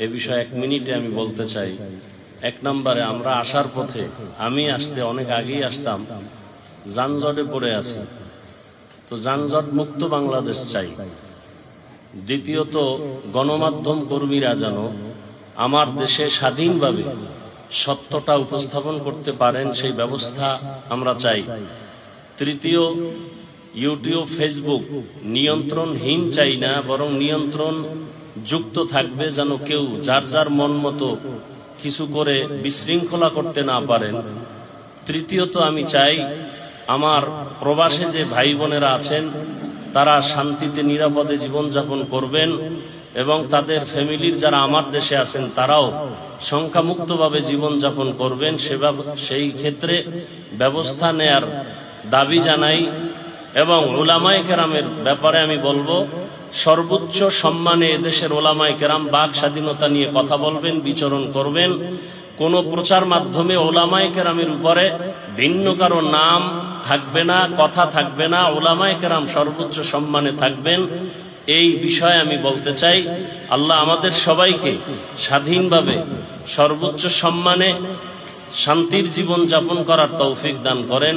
এ বিষয়ে 1 মিনিটে আমি বলতে চাই। 1 নম্বরে, আমরা আসার পথে, আমি আসতে অনেক আগেই আসতাম, যানজটে পড়ে আছি। তো যানজট মুক্ত বাংলাদেশ চাই। দ্বিতীয়ত, গণমাধ্যম কর্মীরা যেন আমার দেশে স্বাধীনভাবে সত্যটা উপস্থাপন করতে পারেন, সেই ব্যবস্থা আমরা চাই। তৃতীয়, ইউটিউব, ফেসবুক নিয়ন্ত্রণহীন চাই না, বরং নিয়ন্ত্রণ যুক্ত থাকবে, যেন কেউ যার যার মন মতো কিছু করে বিশৃঙ্খলা করতে না পারেন। তৃতীয়ত, আমি চাই আমার প্রবাসে যে ভাই বোনেরা আছেন তারা শান্তিতে নিরাপদে জীবনযাপন করবেন এবং তাদের ফ্যামিলির যারা আমার দেশে আছেন তারাও সংখ্যামুক্তভাবে জীবনযাপন করবেন। সেই ক্ষেত্রে ব্যবস্থা নেয়ার দাবি জানাই। এবং উলামায়ে কেরামের ব্যাপারে আমি বলবো, সর্বোচ্চ সম্মানে এদেশের উলামায়ে কেরাম বাক স্বাধীনতা নিয়ে কথা বলবেন, বিচরণ করবেন। কোনো প্রচার মাধ্যমে উলামায়ে কেরামের উপরে ভিন্ন কারো নাম থাকবে না, কথা থাকবে না। উলামায়ে কেরাম সর্বোচ্চ সম্মানে থাকবেন, এই বিষয়ে আমি বলতে চাই। আল্লাহ আমাদের সবাইকে স্বাধীনভাবে সর্বোচ্চ সম্মানে শান্তির জীবন যাপন করার তৌফিক দান করেন।